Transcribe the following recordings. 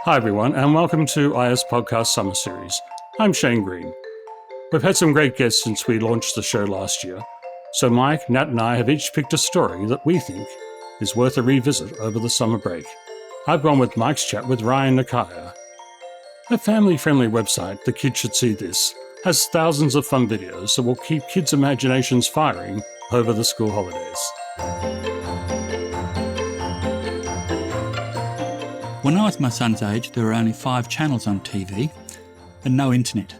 Hi everyone, and welcome to isPodcast Summer Series. I'm Shane Green. We've had some great guests since we launched the show last year, so Mike, Nat and I have each picked a story that we think is worth a revisit over the summer break. I've gone with Mike's chat with Rion Nakaya. A family-friendly website, The Kids Should See This, has thousands of fun videos that will keep kids' imaginations firing over the school holidays. When I was my son's age, there were only 5 channels on TV and no internet.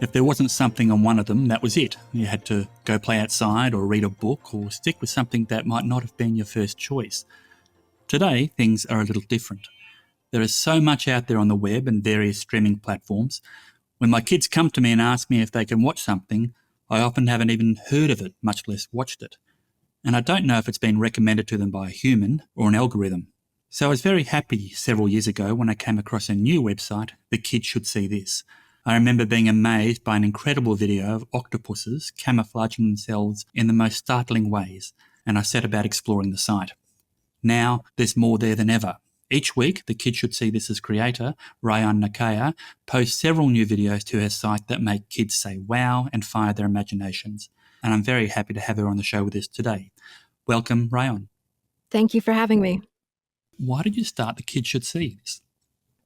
If there wasn't something on one of them, that was it. You had to go play outside or read a book or stick with something that might not have been your first choice. Today, things are a little different. There is so much out there on the web and various streaming platforms. When my kids come to me and ask me if they can watch something, I often haven't even heard of it, much less watched it. And I don't know if it's been recommended to them by a human or an algorithm. So I was very happy several years ago when I came across a new website, The Kids Should See This. I remember being amazed by an incredible video of octopuses camouflaging themselves in the most startling ways, and I set about exploring the site. Now, there's more there than ever. Each week, The Kids Should See This's creator, Rion Nakaya, posts several new videos to her site that make kids say wow and fire their imaginations. And I'm very happy to have her on the show with us today. Welcome, Rion. Thank you for having me. Why did you start The Kids Should See This?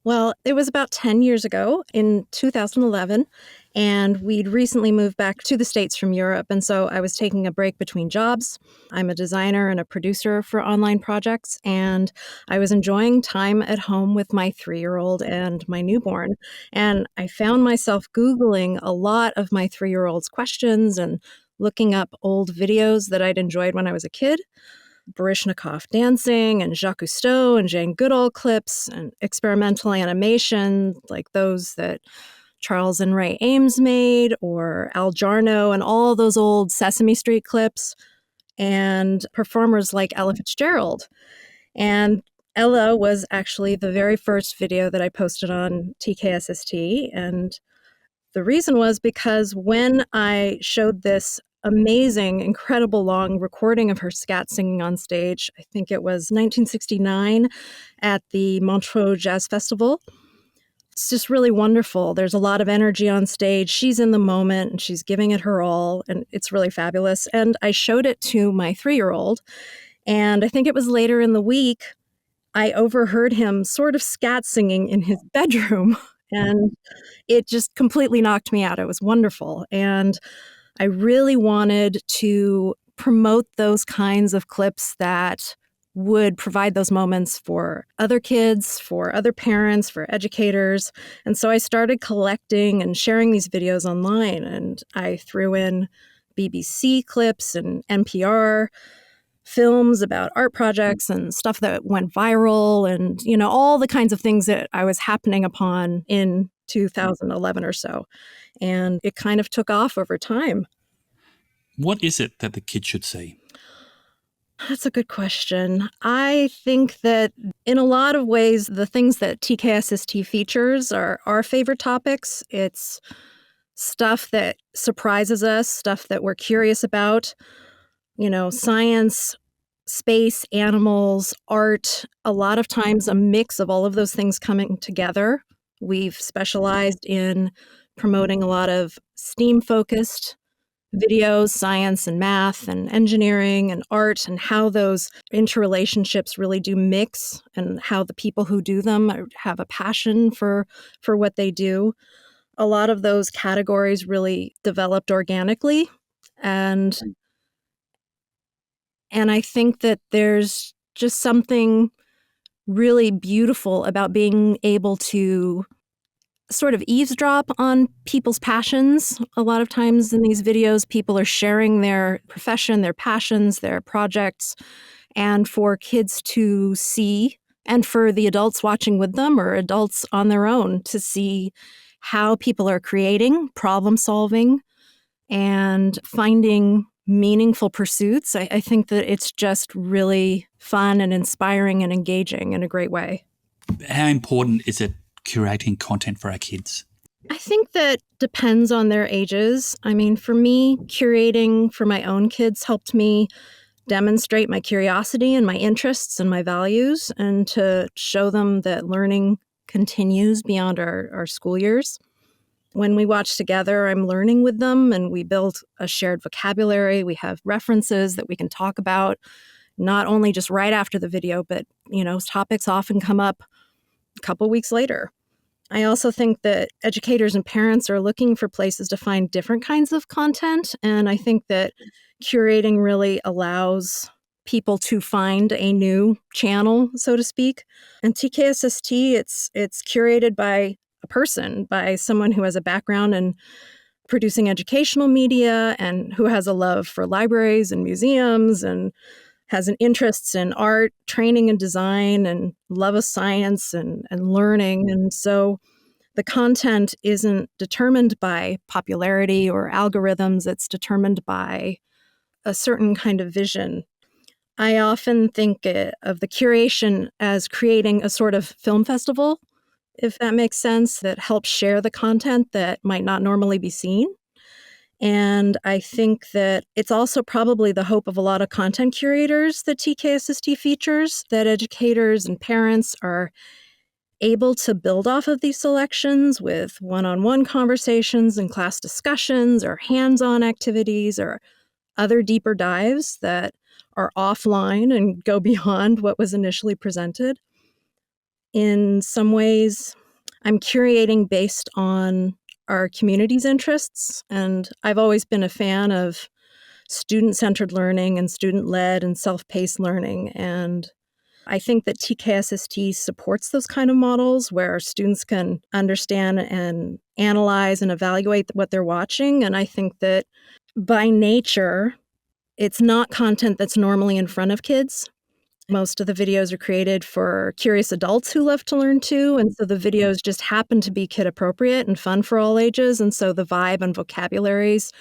Well, it was about 10 years ago in 2011, and we'd recently moved back to the States from Europe, and so I was taking a break between jobs. I'm a designer and a producer for online projects, and I was enjoying time at home with my 3-year-old and my newborn, and I found myself Googling a lot of my 3-year-old's questions and looking up old videos that I'd enjoyed when I was a kid. Baryshnikov dancing and Jacques Cousteau and Jane Goodall clips and experimental animation like those that Charles and Ray Ames made, or Al Jarno and all those old Sesame Street clips, and performers like Ella Fitzgerald. And Ella was actually the very first video that I posted on TKSST, and the reason was because when I showed this amazing, incredible long recording of her scat singing on stage, I think it was 1969 at the Montreux Jazz Festival. It's just really wonderful. There's a lot of energy on stage. She's in the moment and she's giving it her all, and it's really fabulous. And I showed it to my 3-year-old, and I think it was later in the week, I overheard him sort of scat singing in his bedroom, and it just completely knocked me out. It was wonderful. And I really wanted to promote those kinds of clips that would provide those moments for other kids, for other parents, for educators. And so I started collecting and sharing these videos online. And I threw in BBC clips and NPR films about art projects and stuff that went viral and, all the kinds of things that I was happening upon in 2011 or so. And it kind of took off over time. What is it that the kids should see? That's a good question. I think that in a lot of ways, the things that TKSST features are our favorite topics. It's stuff that surprises us, stuff that we're curious about, science, space, animals, art, a lot of times a mix of all of those things coming together. We've specialized in promoting a lot of STEAM-focused videos, science and math and engineering and art, and how those interrelationships really do mix, and how the people who do them have a passion for what they do. A lot of those categories really developed organically, and I think that there's just something really beautiful about being able to sort of eavesdrop on people's passions. A lot of times in these videos, people are sharing their profession, their passions, their projects, and for kids to see, and for the adults watching with them or adults on their own to see how people are creating, problem solving, and finding meaningful pursuits. I think that it's just really fun and inspiring and engaging in a great way. How important is it curating content for our kids? I think that depends on their ages. I mean, for me, curating for my own kids helped me demonstrate my curiosity and my interests and my values, and to show them that learning continues beyond our school years. When we watch together, I'm learning with them, and we build a shared vocabulary. We have references that we can talk about, not only just right after the video, but, topics often come up a couple weeks later. I also think that educators and parents are looking for places to find different kinds of content. And I think that curating really allows people to find a new channel, so to speak. And TKSST, it's curated by a person, by someone who has a background in producing educational media and who has a love for libraries and museums and has an interest in art, training and design, and love of science and learning. And so the content isn't determined by popularity or algorithms. It's determined by a certain kind of vision. I often think of the curation as creating a sort of film festival, if that makes sense, that helps share the content that might not normally be seen. And I think that it's also probably the hope of a lot of content curators that TKSST features, that educators and parents are able to build off of these selections with one-on-one conversations and class discussions or hands-on activities or other deeper dives that are offline and go beyond what was initially presented. In some ways, I'm curating based on our community's interests, and I've always been a fan of student-centered learning and student-led and self-paced learning, and I think that TKSST supports those kind of models where students can understand and analyze and evaluate what they're watching. And I think that by nature, it's not content that's normally in front of kids. Most of the videos are created for curious adults who love to learn too. And so the videos just happen to be kid appropriate and fun for all ages. And so the vibe and vocabularies,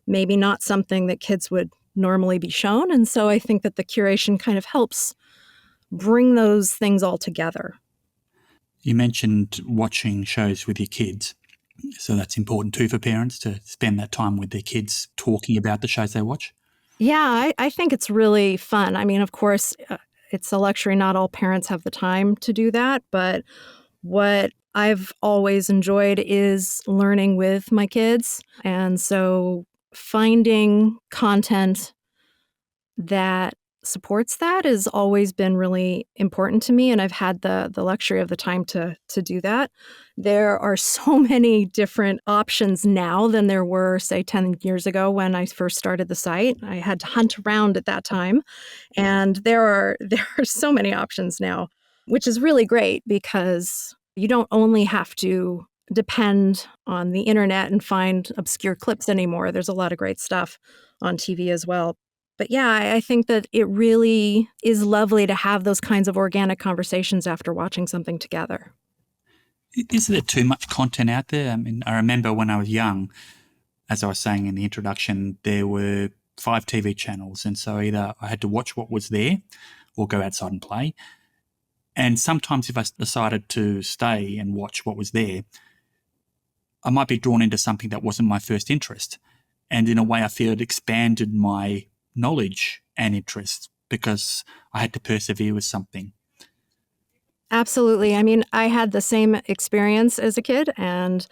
maybe not something that kids would normally be shown. And so I think that the curation kind of helps bring those things all together. You mentioned watching shows with your kids. So that's important too for parents to spend that time with their kids talking about the shows they watch. Yeah, I think it's really fun. I mean, of course, it's a luxury. Not all parents have the time to do that. But what I've always enjoyed is learning with my kids. And so finding content that supports that has always been really important to me. And I've had the luxury of the time to do that. There are so many different options now than there were, say, 10 years ago when I first started the site. I had to hunt around at that time. And there are so many options now, which is really great because you don't only have to depend on the internet and find obscure clips anymore. There's a lot of great stuff on TV as well. But yeah, I think that it really is lovely to have those kinds of organic conversations after watching something together. Isn't there too much content out there? I mean, I remember when I was young, as I was saying in the introduction, there were 5 TV channels. And so either I had to watch what was there or go outside and play. And sometimes if I decided to stay and watch what was there, I might be drawn into something that wasn't my first interest. And in a way, I feel it expanded my knowledge and interest because I had to persevere with something. Absolutely. I mean, I had the same experience as a kid, and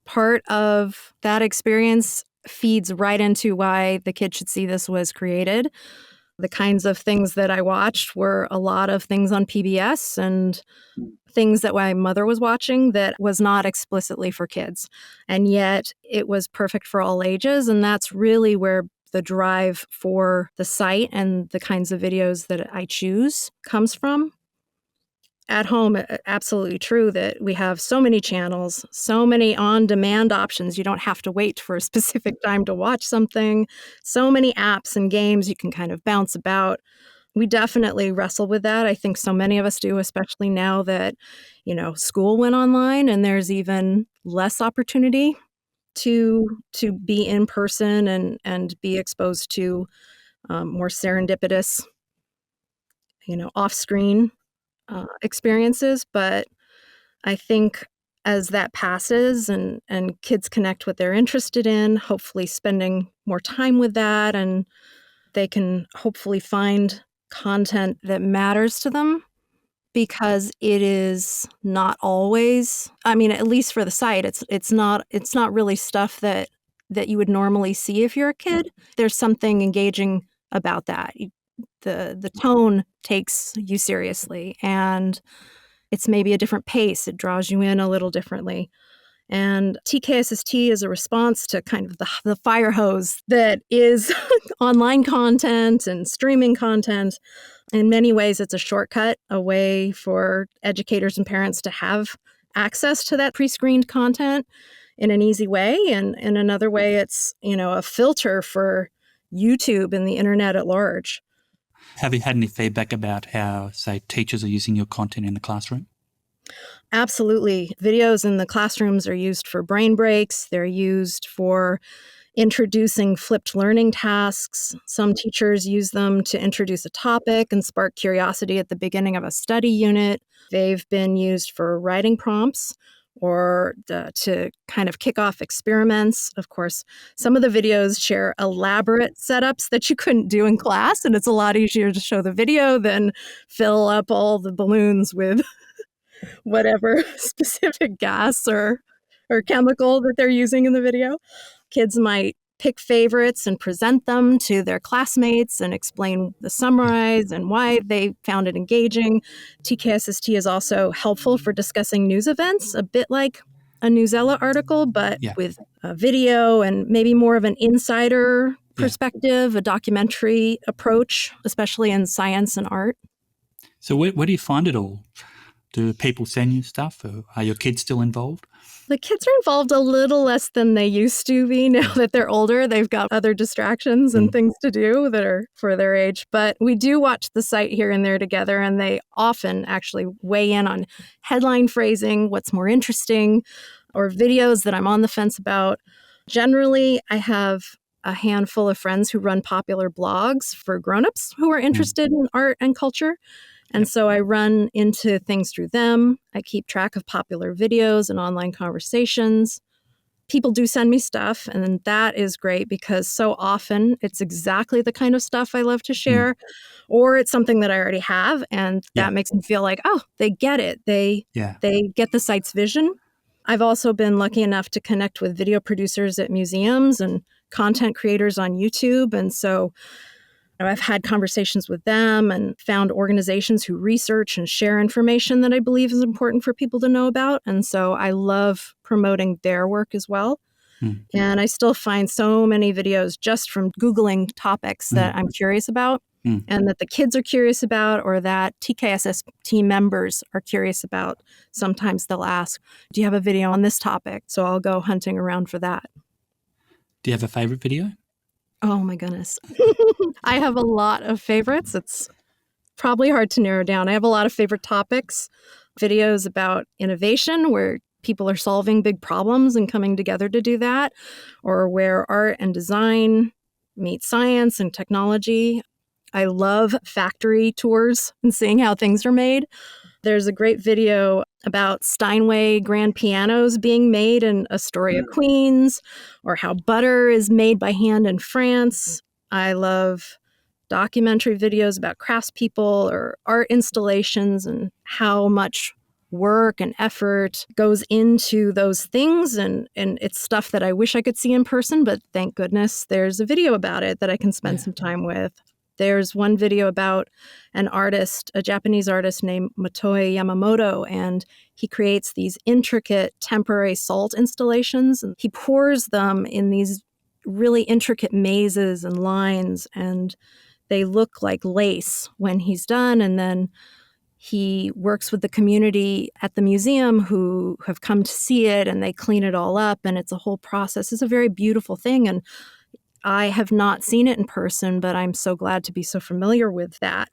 part of that experience feeds right into why The Kid Should See This was created. The kinds of things that I watched were a lot of things on PBS and things that my mother was watching that was not explicitly for kids. And yet it was perfect for all ages. And that's really where the drive for the site and the kinds of videos that I choose comes from. At home, absolutely true that we have so many channels, so many on-demand options. You don't have to wait for a specific time to watch something. So many apps and games you can kind of bounce about. We definitely wrestle with that. I think so many of us do, especially now that, school went online and there's even less opportunity to be in person and be exposed to more serendipitous, off-screen experiences. But I think as that passes and kids connect what they're interested in, hopefully spending more time with that, and they can hopefully find content that matters to them, because it is not always, I mean, at least for the site, it's not really stuff that you would normally see if you're a kid. There's something engaging about that. The tone takes you seriously, and it's maybe a different pace. It draws you in a little differently. And TKSST is a response to kind of the fire hose that is online content and streaming content. In many ways, it's a shortcut, a way for educators and parents to have access to that pre-screened content in an easy way. And in another way, it's, a filter for YouTube and the internet at large. Have you had any feedback about how, say, teachers are using your content in the classroom? Absolutely. Videos in the classrooms are used for brain breaks. They're used for introducing flipped learning tasks. Some teachers use them to introduce a topic and spark curiosity at the beginning of a study unit. They've been used for writing prompts or to kind of kick off experiments. Of course, some of the videos share elaborate setups that you couldn't do in class, and it's a lot easier to show the video than fill up all the balloons with whatever specific gas or chemical that they're using in the video. Kids might pick favorites and present them to their classmates and explain the summarize and why they found it engaging. TKSST is also helpful for discussing news events, a bit like a Newsella article, but with a video and maybe more of an insider perspective, a documentary approach, especially in science and art. So where do you find it all? Do people send you stuff, or are your kids still involved? The kids are involved a little less than they used to be now that they're older. They've got other distractions and things to do that are for their age. But we do watch the site here and there together, and they often actually weigh in on headline phrasing, what's more interesting, or videos that I'm on the fence about. Generally, I have a handful of friends who run popular blogs for grownups who are interested in art and culture. And so I run into things through them. I keep track of popular videos and online conversations. People do send me stuff, and that is great because so often it's exactly the kind of stuff I love to share, or it's something that I already have, and that makes me feel like, oh, they get it. They get the site's vision. I've also been lucky enough to connect with video producers at museums and content creators on YouTube, and so I've had conversations with them and found organizations who research and share information that I believe is important for people to know about. And so I love promoting their work as well. And I still find so many videos just from Googling topics that I'm curious about and that the kids are curious about, or that TKSS team members are curious about. Sometimes they'll ask, do you have a video on this topic? So I'll go hunting around for that. Do you have a favorite video? Oh my goodness. I have a lot of favorites. It's probably hard to narrow down. I have a lot of favorite topics, videos about innovation where people are solving big problems and coming together to do that, or where art and design meet science and technology. I love factory tours and seeing how things are made. There's a great video about Steinway grand pianos being made in Astoria, Queens, or how butter is made by hand in France. I love documentary videos about craftspeople or art installations and how much work and effort goes into those things. And it's stuff that I wish I could see in person, but thank goodness there's a video about it that I can spend some time with. There's one video about an artist, a Japanese artist named Motoi Yamamoto, and he creates these intricate temporary salt installations. And he pours them in these really intricate mazes and lines, and they look like lace when he's done. And then he works with the community at the museum who have come to see it, and they clean it all up, and it's a whole process. It's a very beautiful thing, and I have not seen it in person, but I'm so glad to be so familiar with that,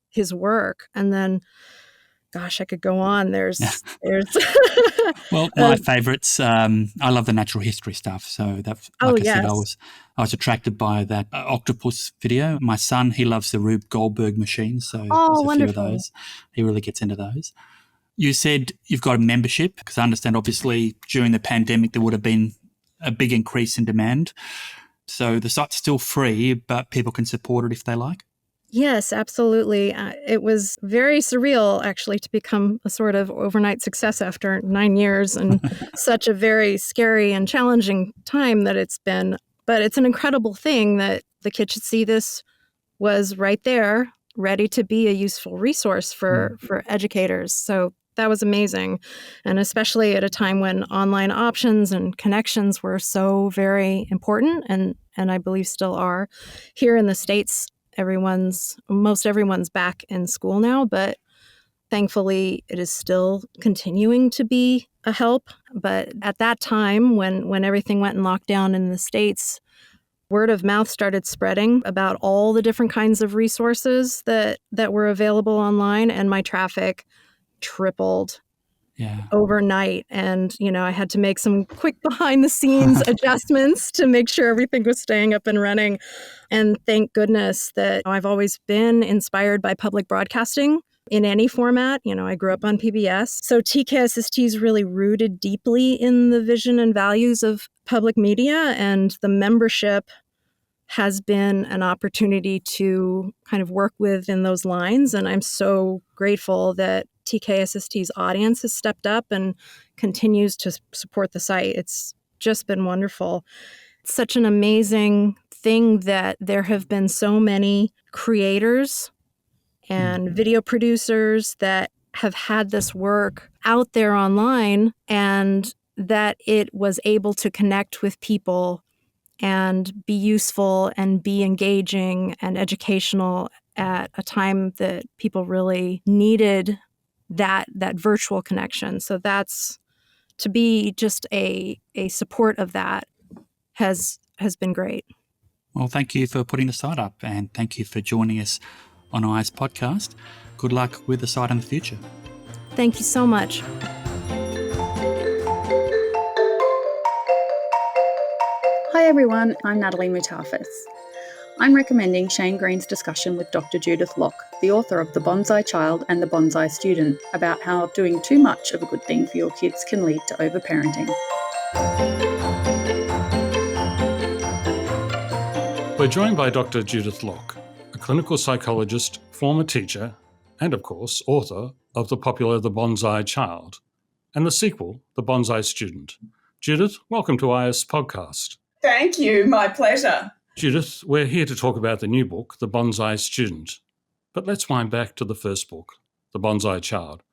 his work. And then, gosh, I could go on. There's Well, my favourites, I love the natural history stuff. So that, like I said, I was attracted by that octopus video. My son, he loves the Rube Goldberg machines. So there's a few of those. He really gets into those. You said you've got a membership, because I understand obviously during the pandemic there would have been a big increase in demand. So the site's still free, but people can support it if they like? Yes, absolutely. It was very surreal, actually, to become a sort of overnight success after 9 years and such a very scary and challenging time that it's been. But it's an incredible thing that the Kids Should See This was right there, ready to be a useful resource for educators. So that was amazing. And especially at a time when online options and connections were so very important, and I believe still are. Here in the States, most everyone's back in school now, but thankfully it is still continuing to be a help. But at that time, when everything went in lockdown in the States, word of mouth started spreading about all the different kinds of resources that were available online, and my traffic tripled overnight. And, I had to make some quick behind the scenes adjustments to make sure everything was staying up and running. And thank goodness that I've always been inspired by public broadcasting in any format. I grew up on PBS. So TKSST is really rooted deeply in the vision and values of public media, and the membership has been an opportunity to kind of work within those lines. And I'm so grateful that TKSST's audience has stepped up and continues to support the site. It's just been wonderful. It's such an amazing thing that there have been so many creators and video producers that have had this work out there online, and that it was able to connect with people and be useful and be engaging and educational at a time that people really needed that virtual connection. So that's, to be just a support of that has been great. Well, thank you for putting the site up, and thank you for joining us on isPodcast. Good luck with the site in the future. Thank you so much. Hi everyone, I'm Natalie Moutafis. I'm recommending Shane Green's discussion with Dr. Judith Locke, the author of The Bonsai Child and The Bonsai Student, about how doing too much of a good thing for your kids can lead to overparenting. We're joined by Dr. Judith Locke, a clinical psychologist, former teacher, and of course, author of the popular The Bonsai Child and the sequel, The Bonsai Student. Judith, welcome to isPodcast. Thank you. My pleasure. Judith, we're here to talk about the new book, The Bonsai Student. But let's wind back to the first book, The Bonsai Child.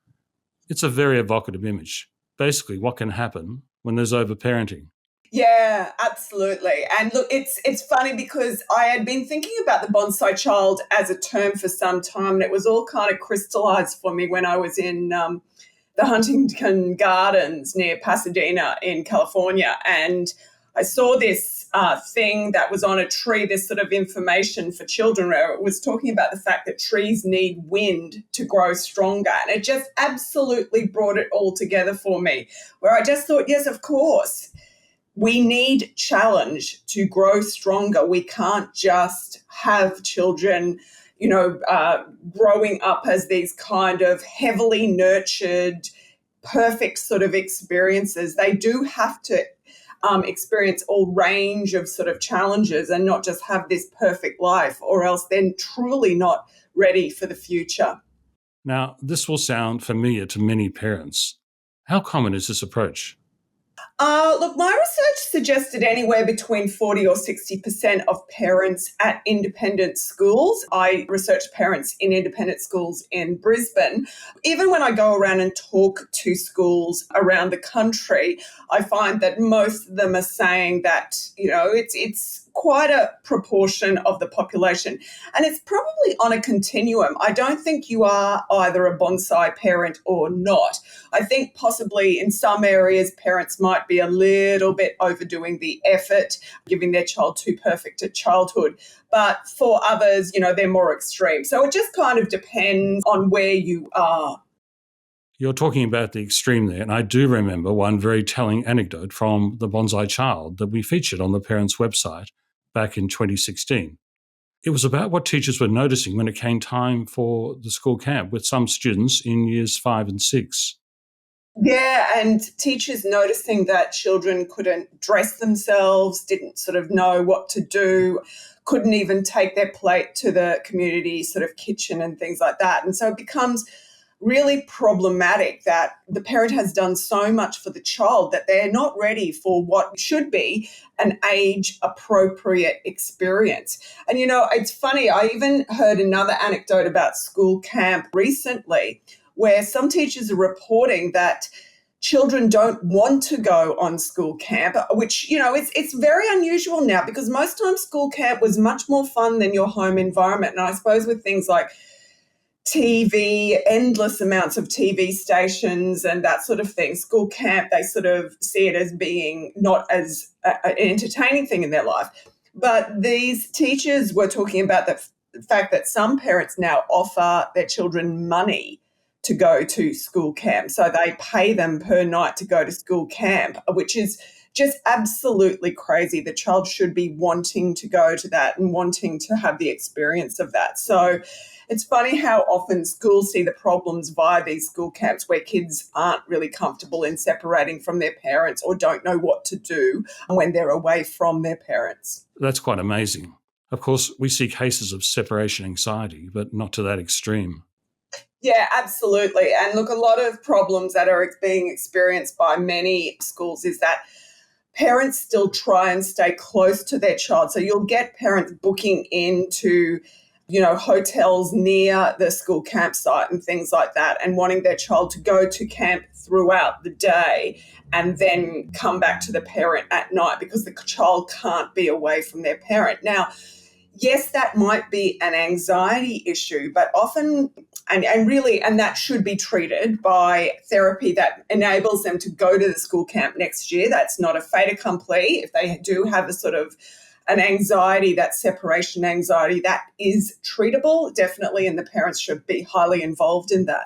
It's a very evocative image. Basically, what can happen when there's overparenting. Yeah, absolutely. And look, it's funny because I had been thinking about the bonsai child as a term for some time, and it was all kind of crystallized for me when I was in the Huntington Gardens near Pasadena in California. And I saw this thing that was on a tree, this sort of information for children, where it was talking about the fact that trees need wind to grow stronger. And it just absolutely brought it all together for me, where I just thought, yes, of course, we need challenge to grow stronger. We can't just have children, growing up as these kind of heavily nurtured, perfect sort of experiences. They do have to experience all range of sort of challenges and not just have this perfect life, or else they're truly not ready for the future. Now, this will sound familiar to many parents. How common is this approach? Look, my research suggested anywhere between 40 or 60% of parents at independent schools. I researched parents in independent schools in Brisbane. Even when I go around and talk to schools around the country, I find that most of them are saying that, it's quite a proportion of the population. And it's probably on a continuum. I don't think you are either a bonsai parent or not. I think possibly in some areas parents might be a little bit overdoing the effort, giving their child too perfect a childhood. But for others, they're more extreme. So it just kind of depends on where you are. You're talking about the extreme there, and I do remember one very telling anecdote from The Bonsai Child that we featured on the parents' website back in 2016. It was about what teachers were noticing when it came time for the school camp with some students in years 5 and 6. Yeah, and teachers noticing that children couldn't dress themselves, didn't sort of know what to do, couldn't even take their plate to the community sort of kitchen and things like that. And so it becomes really problematic that the parent has done so much for the child that they're not ready for what should be an age-appropriate experience. And, it's funny, I even heard another anecdote about school camp recently where some teachers are reporting that children don't want to go on school camp, which, it's very unusual now because most times school camp was much more fun than your home environment. And I suppose with things like TV, endless amounts of TV stations and that sort of thing. School camp, they sort of see it as being not as an entertaining thing in their life. But these teachers were talking about the fact that some parents now offer their children money to go to school camp. So they pay them per night to go to school camp, which is just absolutely crazy. The child should be wanting to go to that and wanting to have the experience of that. So it's funny how often schools see the problems via these school camps where kids aren't really comfortable in separating from their parents or don't know what to do when they're away from their parents. That's quite amazing. Of course, we see cases of separation anxiety, but not to that extreme. Yeah, absolutely. And look, a lot of problems that are being experienced by many schools is that parents still try and stay close to their child. So you'll get parents booking into hotels near the school campsite and things like that and wanting their child to go to camp throughout the day and then come back to the parent at night because the child can't be away from their parent. Now, yes, that might be an anxiety issue, but often, and that should be treated by therapy that enables them to go to the school camp next year. That's not a fait accompli. If they do have a sort of an anxiety, that separation anxiety, that is treatable, definitely, and the parents should be highly involved in that.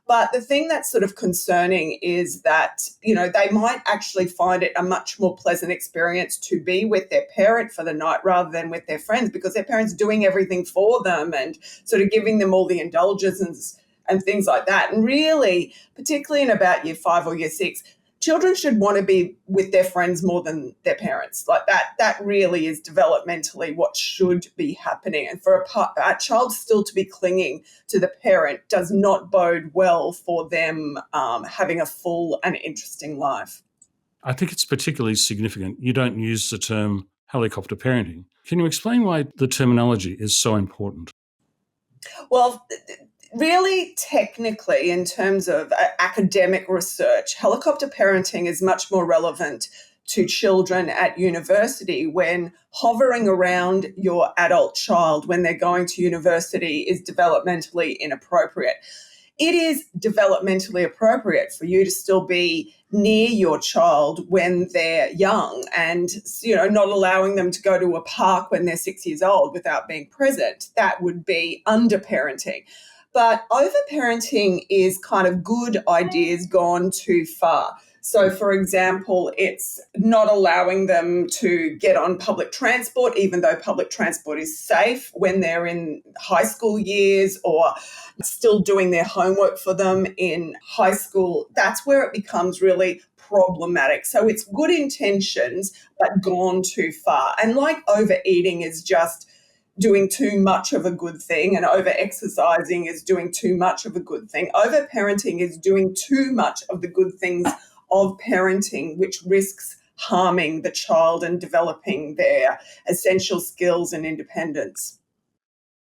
But the thing that's sort of concerning is that, they might actually find it a much more pleasant experience to be with their parent for the night rather than with their friends because their parent's doing everything for them and sort of giving them all the indulgences and things like that. And really, particularly in about year 5 or year 6, children should want to be with their friends more than their parents. Like that really is developmentally what should be happening. And for a child still to be clinging to the parent does not bode well for them having a full and interesting life. I think it's particularly significant you don't use the term helicopter parenting. Can you explain why the terminology is so important? Well, really, technically, in terms of academic research, helicopter parenting is much more relevant to children at university when hovering around your adult child when they're going to university is developmentally inappropriate. It is developmentally appropriate for you to still be near your child when they're young and, not allowing them to go to a park when they're 6 years old without being present. That would be underparenting. But overparenting is kind of good ideas gone too far. So, for example, it's not allowing them to get on public transport, even though public transport is safe when they're in high school years or still doing their homework for them in high school. That's where it becomes really problematic. So it's good intentions, but gone too far. And like overeating is just doing too much of a good thing and over-exercising is doing too much of a good thing. Over-parenting is doing too much of the good things of parenting, which risks harming the child and developing their essential skills and independence.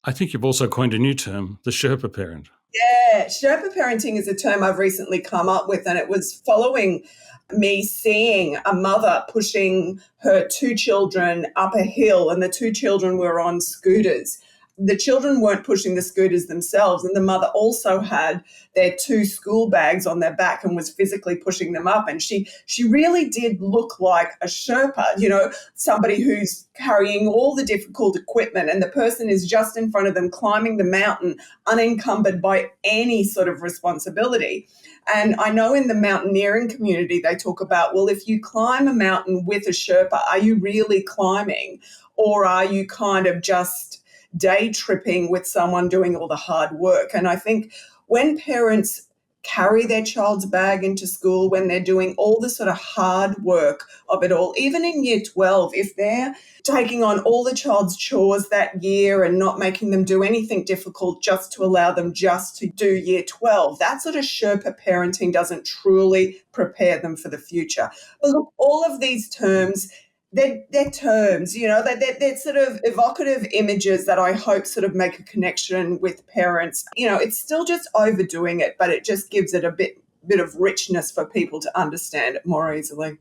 I think you've also coined a new term, the Sherpa parent. Yeah, Sherpa parenting is a term I've recently come up with, and it was following me seeing a mother pushing her 2 children up a hill, and the 2 children were on scooters. The children weren't pushing the scooters themselves, and the mother also had their 2 school bags on their back and was physically pushing them up. And she really did look like a Sherpa, somebody who's carrying all the difficult equipment, and the person is just in front of them climbing the mountain unencumbered by any sort of responsibility. And I know in the mountaineering community, they talk about, well, if you climb a mountain with a Sherpa, are you really climbing, or are you kind of just day tripping with someone doing all the hard work? And I think when parents carry their child's bag into school, when they're doing all the sort of hard work of it all, even in year 12, if they're taking on all the child's chores that year and not making them do anything difficult just to allow them just to do year 12, that sort of Sherpa parenting doesn't truly prepare them for the future. But look, all of these terms, they're terms, they're sort of evocative images that I hope sort of make a connection with parents. It's still just overdoing it, but it just gives it a bit of richness for people to understand it more easily.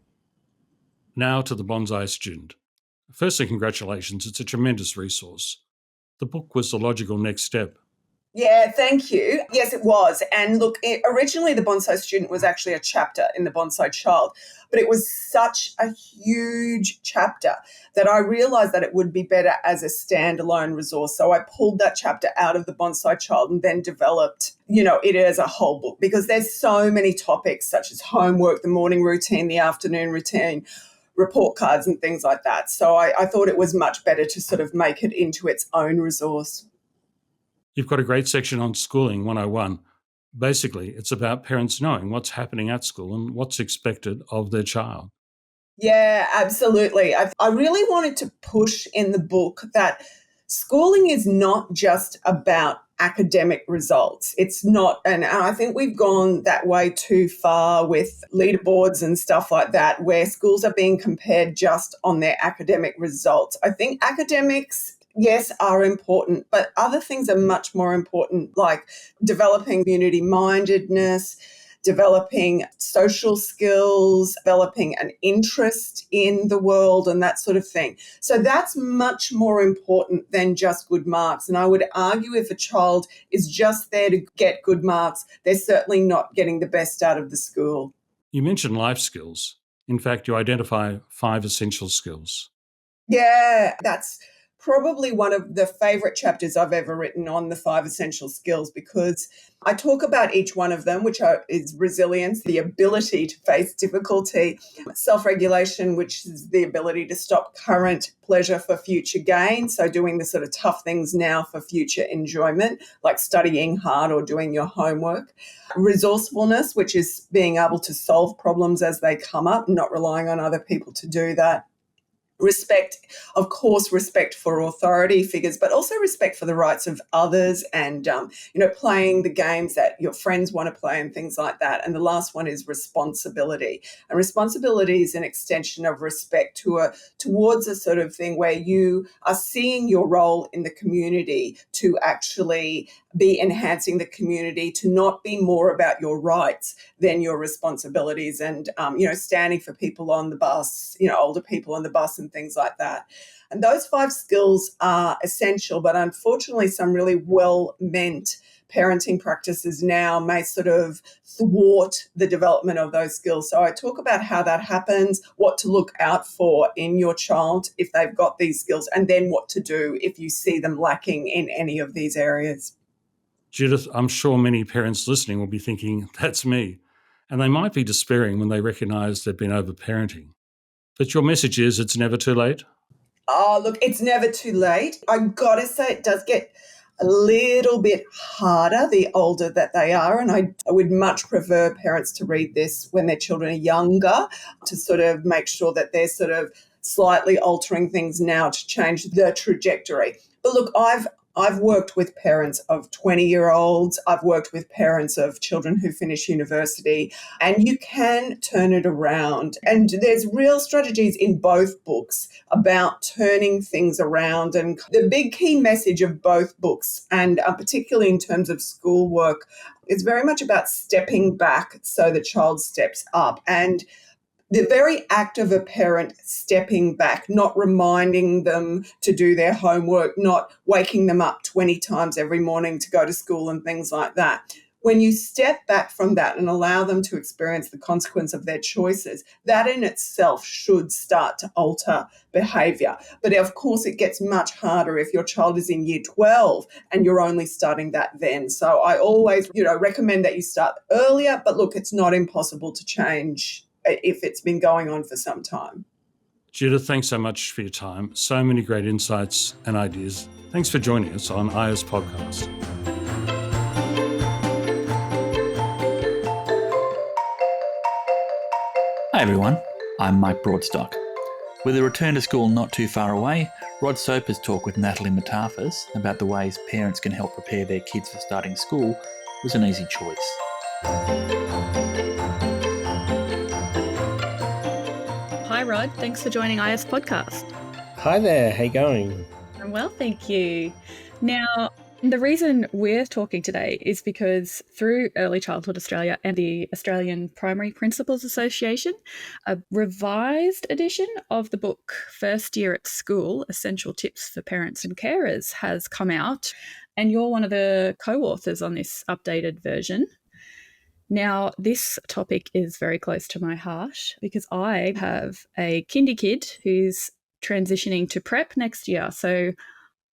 Now to the Bonsai student. Firstly, congratulations. It's a tremendous resource. The book was the logical next step. Yeah, thank you. Yes, it was. And look, originally the Bonsai student was actually a chapter in the Bonsai Child, but it was such a huge chapter that I realized that it would be better as a standalone resource. So I pulled that chapter out of the Bonsai Child and then developed, it as a whole book, because there's so many topics such as homework, the morning routine, the afternoon routine, report cards and things like that. So I thought it was much better to sort of make it into its own resource. You've got a great section on Schooling 101. Basically, it's about parents knowing what's happening at school and what's expected of their child. Yeah, absolutely. I really wanted to push in the book that schooling is not just about academic results. It's not, and I think we've gone that way too far with leaderboards and stuff like that, where schools are being compared just on their academic results. I think academics, yes, are important, but other things are much more important, like developing community-mindedness, developing social skills, developing an interest in the world and that sort of thing. So that's much more important than just good marks. And I would argue if a child is just there to get good marks, they're certainly not getting the best out of the school. You mentioned life skills. In fact, you identify 5 essential skills. Yeah, that's probably one of the favorite chapters I've ever written on the 5 essential skills, because I talk about each one of them, which is resilience, the ability to face difficulty, self-regulation, which is the ability to stop current pleasure for future gain, so doing the sort of tough things now for future enjoyment, like studying hard or doing your homework. Resourcefulness, which is being able to solve problems as they come up, not relying on other people to do that. Respect, of course, respect for authority figures, but also respect for the rights of others and, playing the games that your friends want to play and things like that. And the last one is responsibility. And responsibility is an extension of respect towards a sort of thing where you are seeing your role in the community to actually be enhancing the community, to not be more about your rights than your responsibilities, and, standing for people on the bus, older people on the bus and things like that. And those 5 skills are essential, but unfortunately some really well-meant parenting practices now may sort of thwart the development of those skills. So I talk about how that happens, what to look out for in your child if they've got these skills, and then what to do if you see them lacking in any of these areas. Judith, I'm sure many parents listening will be thinking, that's me. And they might be despairing when they recognise they've been overparenting. But your message is it's never too late? Oh, look, it's never too late. I've got to say it does get a little bit harder the older that they are. And I would much prefer parents to read this when their children are younger, to sort of make sure that they're sort of slightly altering things now to change the trajectory. But look, I've worked with parents of 20-year-olds. I've worked with parents of children who finish university, and you can turn it around. And there's real strategies in both books about turning things around. And the big key message of both books, and particularly in terms of schoolwork, is very much about stepping back so the child steps up. And the very act of a parent stepping back, not reminding them to do their homework, not waking them up 20 times every morning to go to school and things like that. When you step back from that and allow them to experience the consequence of their choices, that in itself should start to alter behaviour. But of course, it gets much harder if your child is in year 12 and you're only starting that then. So I always, recommend that you start earlier. But look, it's not impossible to change if it's been going on for some time. Judith, thanks so much for your time. So many great insights and ideas. Thanks for joining us on isPodcast. Hi everyone, I'm Mike Broadstock. With a return to school not too far away, Rod Soper's talk with Natalie Moutafis about the ways parents can help prepare their kids for starting school was an easy choice. Hi, Rod. Thanks for joining isPodcast. Hi there, how you going? I'm well, thank you. Now, the reason we're talking today is because through Early Childhood Australia and the Australian Primary Principals Association, a revised edition of the book First Year at School, Essential Tips for Parents and Carers has come out, and you're one of the co-authors on this updated version. Now, this topic is very close to my heart because I have a kindy kid who's transitioning to prep next year. So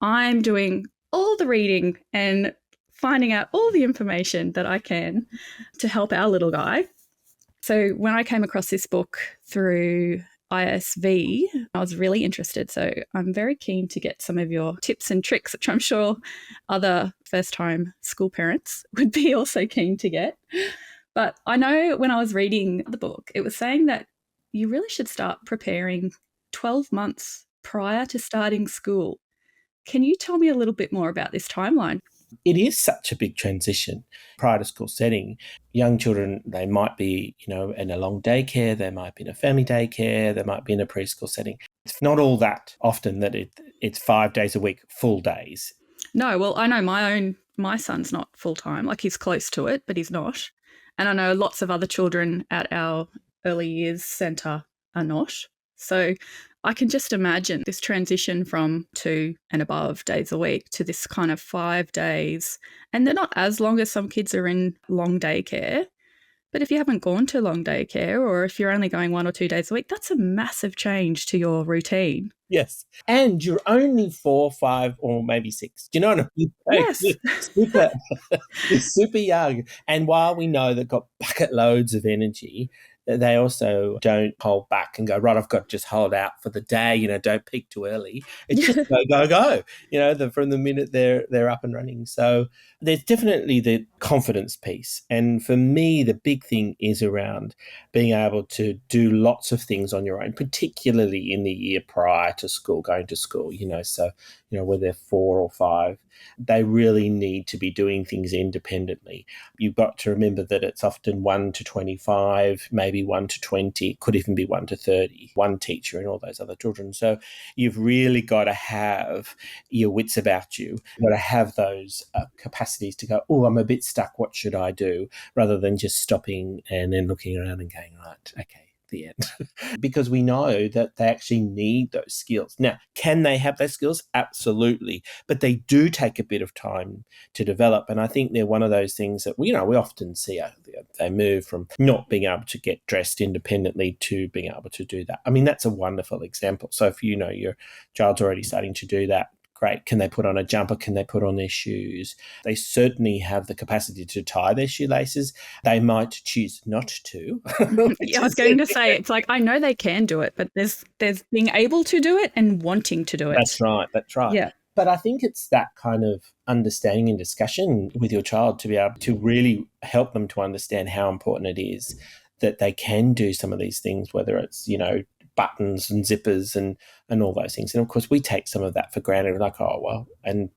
I'm doing all the reading and finding out all the information that I can to help our little guy. So when I came across this book through ISV, I was really interested. So I'm very keen to get some of your tips and tricks, which I'm sure other first-time school parents would be also keen to get. But I know when I was reading the book, it was saying that you really should start preparing 12 months prior to starting school. Can you tell me a little bit more about this timeline? It is such a big transition prior to school setting. Young children, they might be, in a long daycare, they might be in a family daycare, they might be in a preschool setting. It's not all that often that it's 5 days a week, full days. No, well, I know my son's not full-time, like he's close to it, but he's not. And I know lots of other children at our early years centre are not. So I can just imagine this transition from 2 and above days a week to this kind of 5 days. And they're not as long as some kids are in long daycare. But if you haven't gone to long daycare or if you're only going 1 or 2 days a week, that's a massive change to your routine. Yes. And you're only 4, 5, or maybe 6. Do you know what I mean? Yes. You're super young. And while we know they've got bucket loads of energy, they also don't hold back and go, right, I've got to just hold out for the day, don't peak too early. It's just go, from the minute they're up and running. So there's definitely the confidence piece. And for me, the big thing is around being able to do lots of things on your own, particularly in the year prior to school, going to school, so, where they're 4 or 5, they really need to be doing things independently. You've got to remember that it's often 1 to 25, maybe 1 to 20, could even be 1 to 30, one teacher and all those other children. So you've really got to have your wits about you. You've got to have those capacities to go, oh, I'm a bit stuck, what should I do? Rather than just stopping and then looking around and going, right, okay, the end. Because we know that they actually need those skills. Now, can they have those skills? Absolutely. But they do take a bit of time to develop. And I think they're one of those things that we often see. They move from not being able to get dressed independently to being able to do that. I mean, that's a wonderful example. So if your child's already starting to do that, great. Can they put on a jumper? Can they put on their shoes? They certainly have the capacity to tie their shoelaces. They might choose not to. Yeah, I was going to say, it's like, I know they can do it, but there's being able to do it and wanting to do it. That's right. Yeah. But I think it's that kind of understanding and discussion with your child to be able to really help them to understand how important it is that they can do some of these things, whether it's, buttons and zippers and all those things. And of course we take some of that for granted. We're like, oh, well,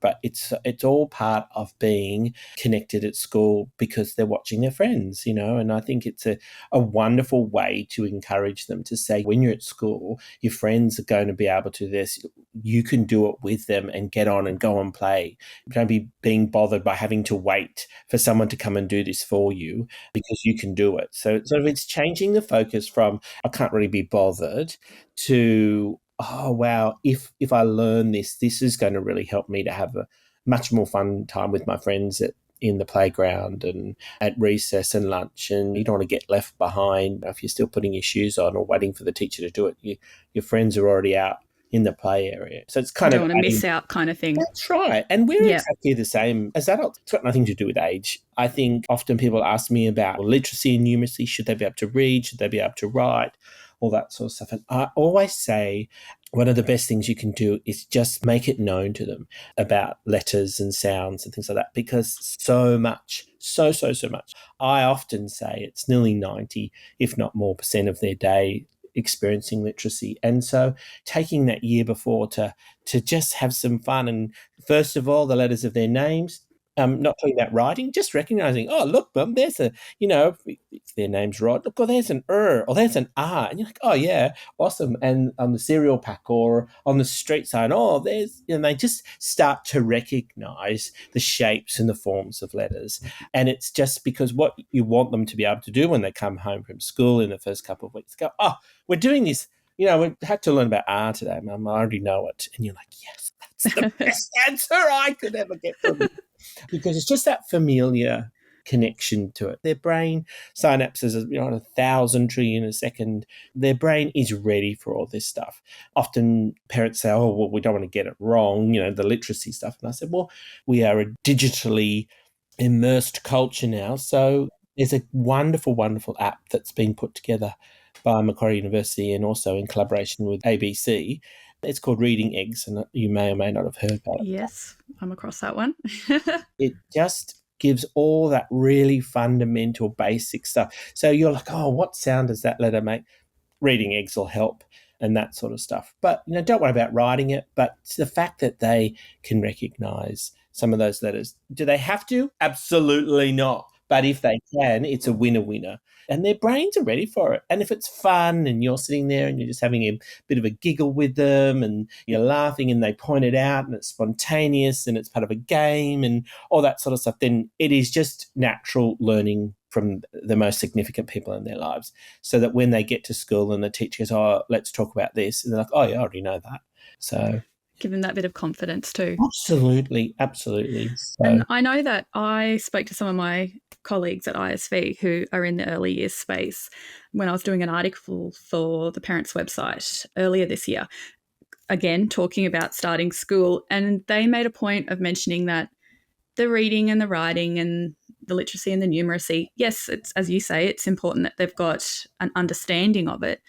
but it's all part of being connected at school because they're watching their friends, and I think it's a wonderful way to encourage them to say, when you're at school, your friends are going to be able to do this. You can do it with them and get on and go and play. Don't be being bothered by having to wait for someone to come and do this for you because you can do it. So sort of it's changing the focus from, I can't really be bothered, to, oh, wow, if I learn this is going to really help me to have a much more fun time with my friends in the playground and at recess and lunch. And you don't want to get left behind if you're still putting your shoes on or waiting for the teacher to do it. Your friends are already out in the play area. So it's kind of... don't want to miss out kind of thing. That's right. And we're exactly the same as adults. It's got nothing to do with age. I think often people ask me about literacy and numeracy. Should they be able to read? Should they be able to write? All that sort of stuff. And I always say one of the best things you can do is just make it known to them about letters and sounds and things like that, because so much, so much. I often say it's nearly 90, if not more percent of their day experiencing literacy. And so taking that year before to just have some fun, and first of all, the letters of their names, not talking about writing, just recognizing, oh, look, Mum, there's a, if their name's Rod, look, oh, there's an or there's an R. And you're like, oh, yeah, awesome. And on the cereal pack or on the street sign, oh, there's, they just start to recognize the shapes and the forms of letters. And it's just because what you want them to be able to do when they come home from school in the first couple of weeks, go, oh, we're doing this. We had to learn about R today, Mum. I already know it. And you're like, yes, that's the best answer I could ever get from you. Because it's just that familiar connection to it. Their brain synapses are 1,000 trillion a second. Their brain is ready for all this stuff. Often parents say, oh, well, we don't want to get it wrong, the literacy stuff. And I said, well, we are a digitally immersed culture now. So there's a wonderful, wonderful app that's been put together by Macquarie University and also in collaboration with ABC. It's called Reading Eggs, and you may or may not have heard about it. Yes, I'm across that one. It just gives all that really fundamental basic stuff. So you're like, oh, what sound does that letter make? Reading Eggs will help and that sort of stuff. But, don't worry about writing it, but it's the fact that they can recognize some of those letters. Do they have to? Absolutely not. But if they can, it's a winner. And their brains are ready for it. And if it's fun and you're sitting there and you're just having a bit of a giggle with them and you're laughing and they point it out and it's spontaneous and it's part of a game and all that sort of stuff, then it is just natural learning from the most significant people in their lives. So that when they get to school and the teacher goes, oh, let's talk about this. And they're like, oh, yeah, I already know that. So give them that bit of confidence too. Absolutely. So. And I know that I spoke to some of my colleagues at ISV who are in the early years space when I was doing an article for the Parents website earlier this year, again, talking about starting school. And they made a point of mentioning that the reading and the writing and the literacy and the numeracy, yes, it's, as you say, it's important that they've got an understanding of it.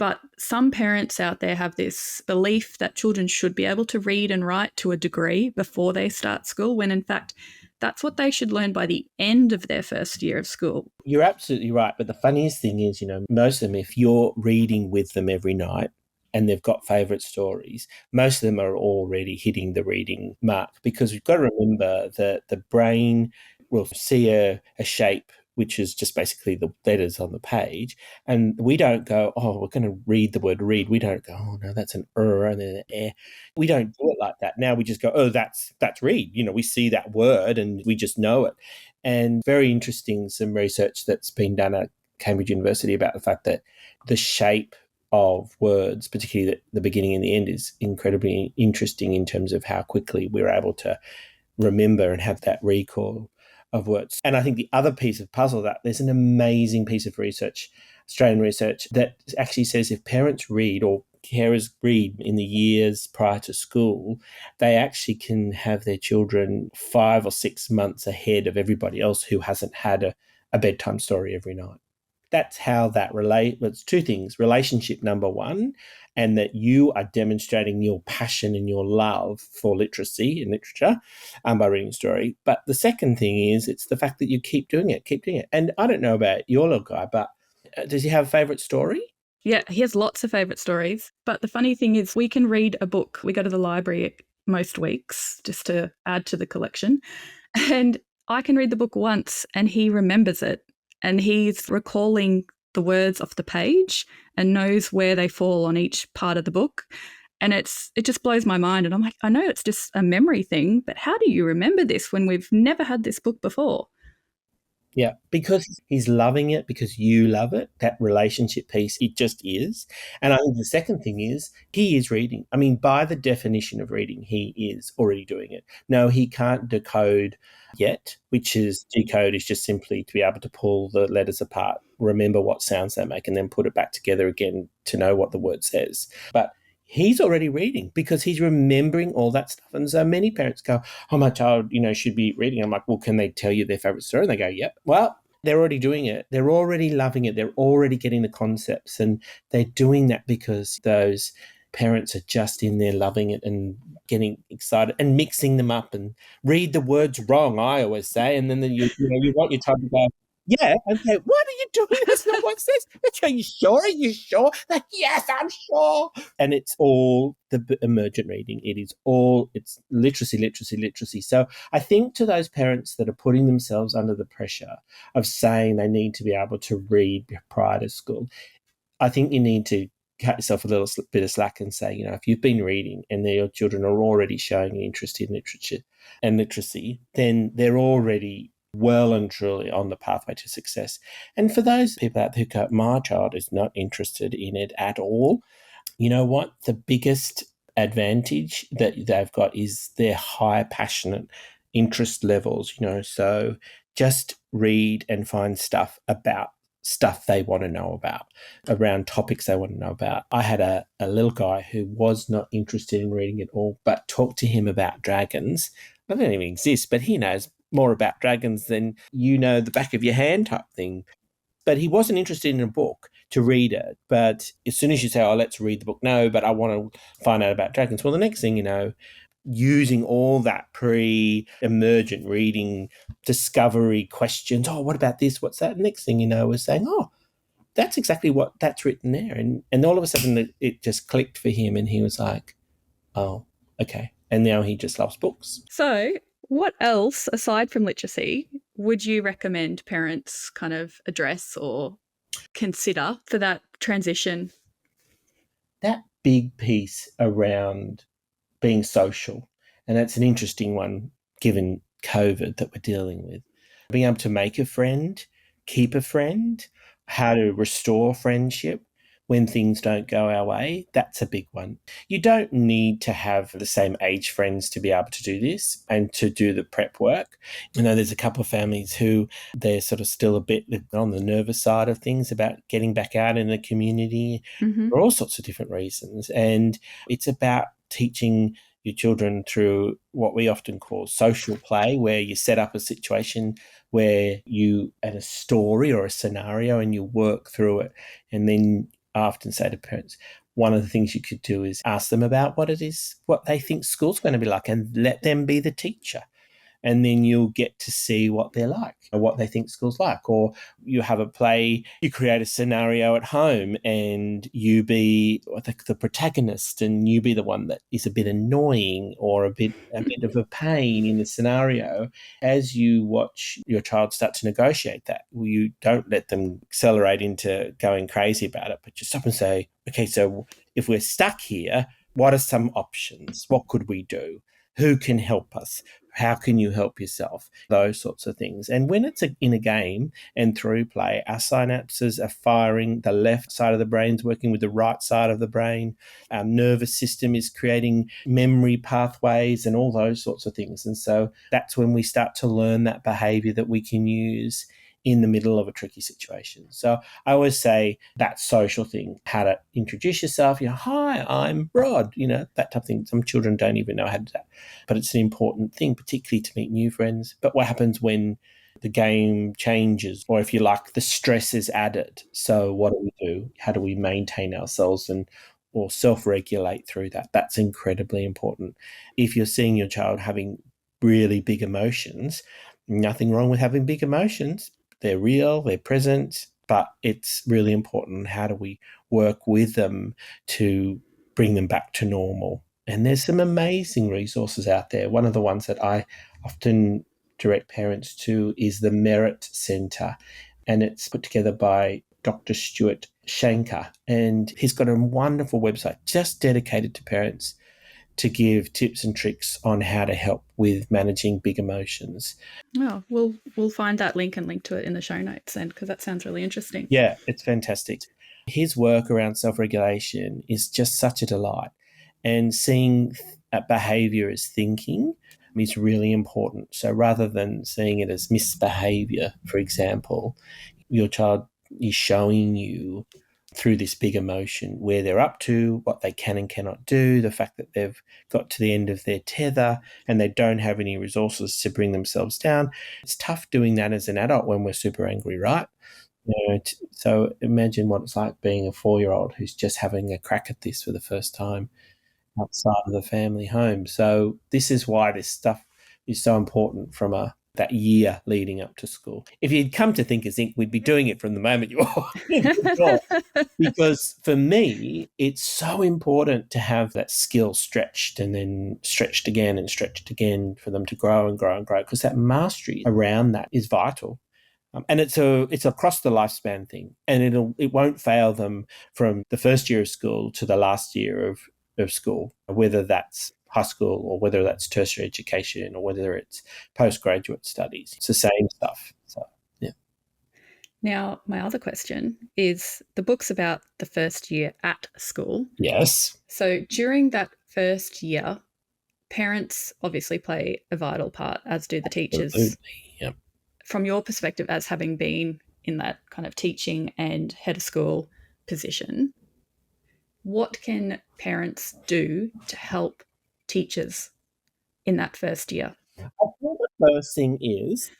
But some parents out there have this belief that children should be able to read and write to a degree before they start school, when in fact, that's what they should learn by the end of their first year of school. You're absolutely right. But the funniest thing is, most of them, if you're reading with them every night and they've got favourite stories, most of them are already hitting the reading mark, because we've got to remember that the brain will see a shape, which is just basically the letters on the page. And we don't go, oh, we're going to read the word read. We don't go, oh, no, that's an and then an eh. We don't do it like that. Now we just go, oh, that's read. We see that word and we just know it. And very interesting, some research that's been done at Cambridge University about the fact that the shape of words, particularly the beginning and the end, is incredibly interesting in terms of how quickly we're able to remember and have that recall of words. And I think the other piece of puzzle, that there's an amazing piece of research, Australian research, that actually says if parents read or carers read in the years prior to school, they actually can have their children 5 or 6 months ahead of everybody else who hasn't had a bedtime story every night. That's how that it's two things: relationship number one, and that you are demonstrating your passion and your love for literacy and literature by reading a story. But the second thing is, it's the fact that you keep doing it. And I don't know about your little guy, but does he have a favourite story? Yeah, he has lots of favourite stories. But the funny thing is, we can read a book. We go to the library most weeks just to add to the collection. And I can read the book once and he remembers it. And he's recalling the words off the page and knows where they fall on each part of the book. And it just blows my mind. And I'm like, I know it's just a memory thing, but how do you remember this when we've never had this book before? Yeah, because he's loving it, because you love it, that relationship piece, it just is. And I think the second thing is he is reading. I mean, by the definition of reading, he is already doing it. No, he can't decode yet, decode is just simply to be able to pull the letters apart, remember what sounds they make, and then put it back together again to know what the word says. But he's already reading because he's remembering all that stuff. And so many parents go, oh, my child, should be reading. I'm like, well, can they tell you their favourite story? And they go, yep. Well, they're already doing it. They're already loving it. They're already getting the concepts. And they're doing that because those parents are just in there loving it and getting excited and mixing them up and read the words wrong, I always say. And then you want your child to go, yeah, and say, what are you doing? That's not what it says. Are you sure? Are you sure? Like, yes, I'm sure. And it's all the emergent reading. It's literacy. So I think to those parents that are putting themselves under the pressure of saying they need to be able to read prior to school, I think you need to cut yourself a little bit of slack and say, if you've been reading and your children are already showing an interest in literature and literacy, then they're already well and truly on the pathway to success. And for those people out there who go, my child is not interested in it at all, you know what? The biggest advantage that they've got is their high passionate interest levels, so just read and find stuff about stuff they want to know about, around topics they want to know about. I had a little guy who was not interested in reading at all, but talk to him about dragons. They don't even exist, but he knows more about dragons than the back of your hand type thing. But he wasn't interested in a book to read it. But as soon as you say, let's read the book, no, but I want to find out about dragons. Well, the next thing you know, using all that pre-emergent reading, discovery questions, what about this, what's that? Next thing you know, we're saying, that's exactly that's written there. And all of a sudden it just clicked for him and he was like, oh, okay. And now he just loves books. So what else, aside from literacy, would you recommend parents kind of address or consider for that transition? That big piece around being social, and that's an interesting one given COVID that we're dealing with. Being able to make a friend, keep a friend, how to restore friendship when things don't go our way, that's a big one. You don't need to have the same age friends to be able to do this and to do the prep work. There's a couple of families who they're sort of still a bit on the nervous side of things about getting back out in the community for all sorts of different reasons. And it's about teaching your children through what we often call social play, where you set up a situation where you add a story or a scenario and you work through it. And then I often say to parents, one of the things you could do is ask them about what they think school's going to be like, and let them be the teacher. And then you'll get to see what they're like or what they think school's like. Or you have a play, you create a scenario at home and you be the protagonist and you be the one that is a bit annoying or a bit of a pain in the scenario. As you watch your child start to negotiate that, you don't let them accelerate into going crazy about it, but you stop and say, okay, so if we're stuck here, what are some options? What could we do? Who can help us? How can you help yourself? Those sorts of things. And when it's in a game and through play, our synapses are firing. The left side of the brain's working with the right side of the brain. Our nervous system is creating memory pathways and all those sorts of things. And so that's when we start to learn that behavior that we can use in the middle of a tricky situation. So I always say that social thing, how to introduce yourself, hi, I'm Rod, that type of thing. Some children don't even know how to do that, but it's an important thing, particularly to meet new friends. But what happens when the game changes, or if you like, the stress is added? So what do we do? How do we maintain ourselves or self-regulate through that? That's incredibly important. If you're seeing your child having really big emotions, nothing wrong with having big emotions. They're real, they're present, but it's really important. How do we work with them to bring them back to normal? And there's some amazing resources out there. One of the ones that I often direct parents to is the Merit Centre, and it's put together by Dr. Stuart Shanker, and he's got a wonderful website just dedicated to parents to give tips and tricks on how to help with managing big emotions. Oh, we'll find that link and link to it in the show notes then, because that sounds really interesting. Yeah, it's fantastic. His work around self-regulation is just such a delight. And seeing behaviour as thinking is really important. So rather than seeing it as misbehaviour, for example, your child is showing you through this big emotion where they're up to, what they can and cannot do, the fact that they've got to the end of their tether and they don't have any resources to bring themselves down. It's tough doing that as an adult when we're super angry, right? So imagine what it's like being a 4-year-old who's just having a crack at this for the first time outside of the family home. So this is why this stuff is so important from that year leading up to school. If you'd come to think we'd be doing it from the moment you walk in the door. Because for me, it's so important to have that skill stretched and then stretched again for them to grow and grow and grow, because that mastery around that is vital. And it's across the lifespan thing, and it won't fail them from the first year of school to the last year of school, whether that's high school or whether that's tertiary education or whether it's postgraduate studies. It's the same stuff. So, yeah. Now, my other question is, the book's about the first year at school. Yes. So during that first year, parents obviously play a vital part, as do the teachers. Absolutely. Yep. From your perspective, as having been in that kind of teaching and head of school position, what can parents do to help teachers in that first year? I think the first thing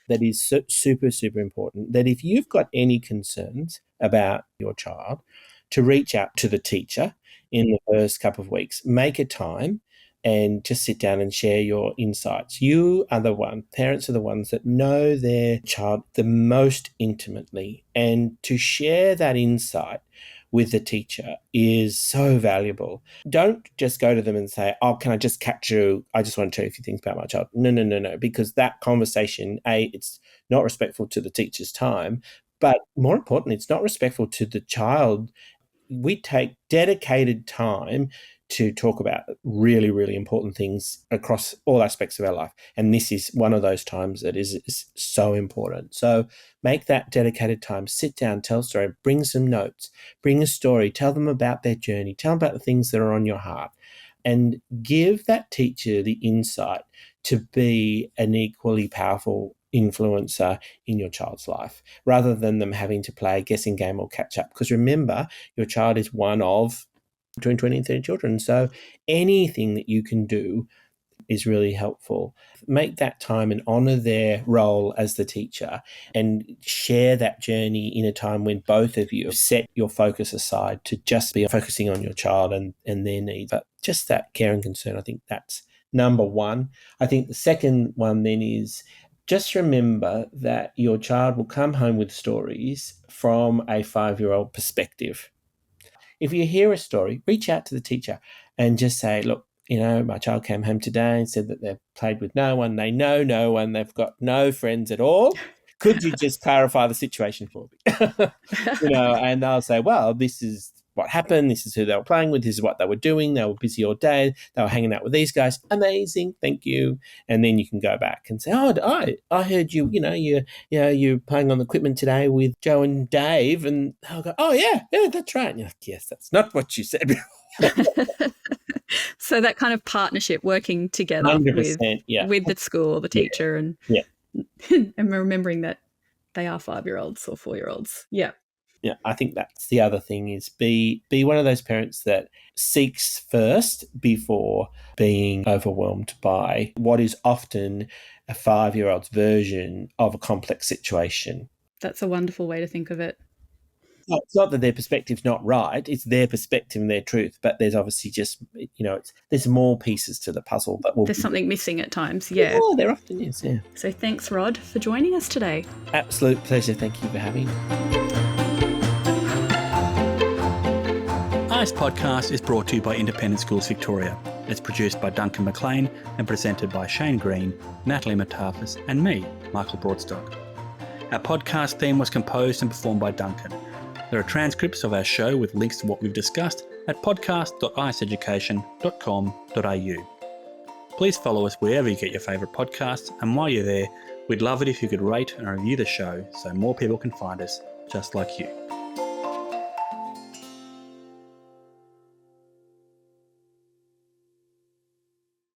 that is super, super important, that if you've got any concerns about your child, to reach out to the teacher in the first couple of weeks. Make a time and just sit down and share your insights. Parents are the ones that know their child the most intimately, and to share that insight with the teacher is so valuable. Don't just go to them and say, "Oh, can I just catch you? I just want to tell you a few things about my child." No, because that conversation, it's not respectful to the teacher's time, but more importantly, it's not respectful to the child. We take dedicated time to talk about really, really important things across all aspects of our life. And this is one of those times that is so important. So make that dedicated time, sit down, tell a story, bring some notes, bring a story, tell them about their journey, tell them about the things that are on your heart, and give that teacher the insight to be an equally powerful influencer in your child's life, rather than them having to play a guessing game or catch up. Because remember, your child is one of between 20 and 30 children. So anything that you can do is really helpful. Make that time and honour their role as the teacher, and share that journey in a time when both of you set your focus aside to just be focusing on your child and their needs. But just that care and concern, I think that's number one. I think the second one then is, just remember that your child will come home with stories from a 5-year-old perspective. If you hear a story, reach out to the teacher and just say, "Look, my child came home today and said that they've played with no one, they know no one, they've got no friends at all. Could you just clarify the situation for me?" And they'll say, "Well, this is what happened. This is who they were playing with. This is what they were doing. They were busy all day. They were hanging out with these guys. Amazing. Thank you." And then you can go back and say, "Oh, I heard you're playing on the equipment today with Joe and Dave." And they'll go, "Oh, yeah, that's right." And you're like, "Yes, that's not what you said." So that kind of partnership, working together 100%, with the school, the teacher, and and remembering that they are 5-year-olds or 4-year-olds. Yeah. Yeah, I think that's the other thing, is be one of those parents that seeks first before being overwhelmed by what is often a 5-year-old's version of a complex situation. That's a wonderful way to think of it. It's not that their perspective's not right, it's their perspective and their truth, but there's obviously just, there's more pieces to the puzzle. There's something missing at times, yeah. Oh, there often is, yeah. So thanks, Rod, for joining us today. Absolute pleasure. Thank you for having me. isPodcast is brought to you by Independent Schools Victoria. It's produced by Duncan McLean and presented by Shane Green, Natalie Moutafis and me, Michael Broadstock. Our podcast theme was composed and performed by Duncan. There are transcripts of our show with links to what we've discussed at podcast.iceeducation.com.au. Please follow us wherever you get your favourite podcasts, and while you're there, we'd love it if you could rate and review the show so more people can find us just like you.